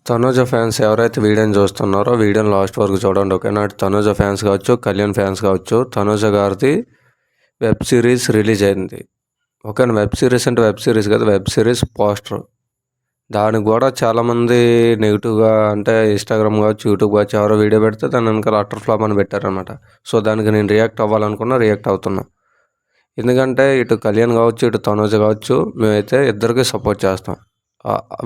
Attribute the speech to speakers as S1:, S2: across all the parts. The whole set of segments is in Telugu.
S1: తనూజ ఫ్యాన్స్ ఎవరైతే వీడియోని చూస్తున్నారో వీడియోని లాస్ట్ వరకు చూడండి. ఓకేనా? అటు తనూజ ఫ్యాన్స్ కావచ్చు, కళ్యాణ్ ఫ్యాన్స్ కావచ్చు. తనూజ గారిది వెబ్ సిరీస్ రిలీజ్ అయింది. ఓకేనా? వెబ్ సిరీస్ అంటే వెబ్ సిరీస్ కదా, వెబ్ సిరీస్ పోస్టర్. దానికి కూడా చాలామంది నెగిటివ్గా అంటే ఇన్స్టాగ్రామ్ కావచ్చు, యూట్యూబ్ కావచ్చు, ఎవరో వీడియో పెడితే దాని వెనకాల అటర్ ఫ్లాప్ అని పెట్టారనమాట. సో దానికి నేను రియాక్ట్ అవ్వాలనుకున్నా, రియాక్ట్ అవుతున్నా. ఎందుకంటే ఇటు కళ్యాణ్ కావచ్చు, ఇటు తనూజ కావచ్చు, మేమైతే ఇద్దరికి సపోర్ట్ చేస్తాం.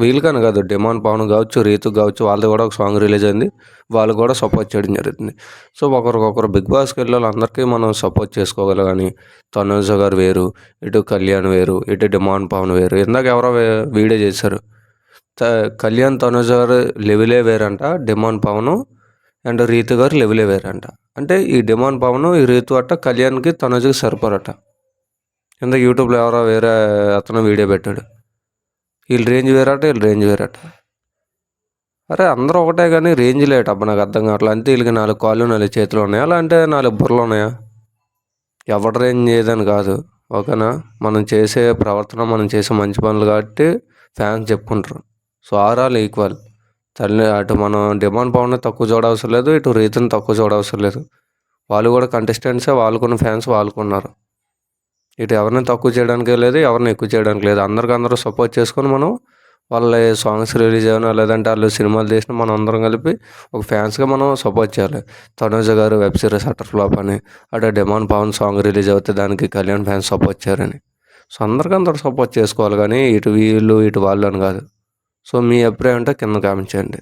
S1: వీళ్ళకని కాదు, డిమాండ్ పవన్ కావచ్చు, రీతు కావచ్చు, వాళ్ళది కూడా ఒక సాంగ్ రిలీజ్ అయింది. వాళ్ళు కూడా సపోర్ట్ చేయడం జరుగుతుంది. సో ఒకరికొకరు బిగ్ బాస్కి వెళ్ళే వాళ్ళందరికీ మనం సపోర్ట్ చేసుకోగలం. కానీ తనూజ గారు వేరు, ఇటు కళ్యాణ్ వేరు, ఇటు డిమాండ్ పవన్ వేరు. ఇందాక ఎవరో వీడియో చేశారు. కళ్యాణ్ తనూజ గారు లెవెలే వేరంట, డిమాండ్ పవన్ అండ్ రీతు గారు లెవెలే వేరంట. అంటే ఈ డిమాండ్ పవన్, ఈ రీతు అట్ట కళ్యాణ్కి తనూజకి సరిపోరట. ఇందాక యూట్యూబ్లో ఎవరో వేరే అతను వీడియో పెట్టాడు. వీళ్ళు రేంజ్ వేరట, వీళ్ళు రేంజ్ వేరట. అరే అందరూ ఒకటే కానీ రేంజ్ లేట. అబ్బా నాకు అర్థం కావట్లేదు. అంతే వీళ్ళకి 4 కాళ్ళు 4 చేతులు ఉన్నాయా, అలా అంటే 4 బుర్రలు ఉన్నాయా? ఎవరి రేంజ్ ఏదని కాదు. ఓకేనా? మనం చేసే ప్రవర్తన, మనం చేసే మంచి పనులు కాబట్టి ఫ్యాన్స్ చెప్పుకుంటారు. So all equal. అటు మనం డిమాండ్ పవన్ని తక్కువ చూడవసరం లేదు, ఇటు రీతిని తక్కువ చూడవసరం లేదు. వాళ్ళు కూడా కంటెస్టెంట్సే, వాళ్ళకున్న ఫ్యాన్స్ వాళ్ళకున్నారు. ఇటు ఎవరిని తక్కువ చేయడానికి లేదు, ఎవరిని ఎక్కువ చేయడానికి లేదు. అందరూ సపోర్ట్ చేసుకొని మనం వాళ్ళ సాంగ్స్ రిలీజ్ అయినా, లేదంటే వాళ్ళు సినిమాలు తీసినా మనం అందరం కలిపి ఒక ఫ్యాన్స్గా మనం సపోర్ట్ చేయాలి. తనూజ గారు వెబ్ సిరీస్ అటర్ ఫ్లాప్ అని, అటు డిమాండ్ పవన్ సాంగ్ రిలీజ్ అవుతే దానికి కళ్యాణ్ ఫ్యాన్స్ సపోర్ట్ చేయరని. సో అందరూ సపోర్ట్ చేసుకోవాలి కానీ ఇటు వీళ్ళు ఇటు వాళ్ళు అని కాదు. సో మీ అభిప్రాయం అంటే కింద కామెంట్ చేయండి.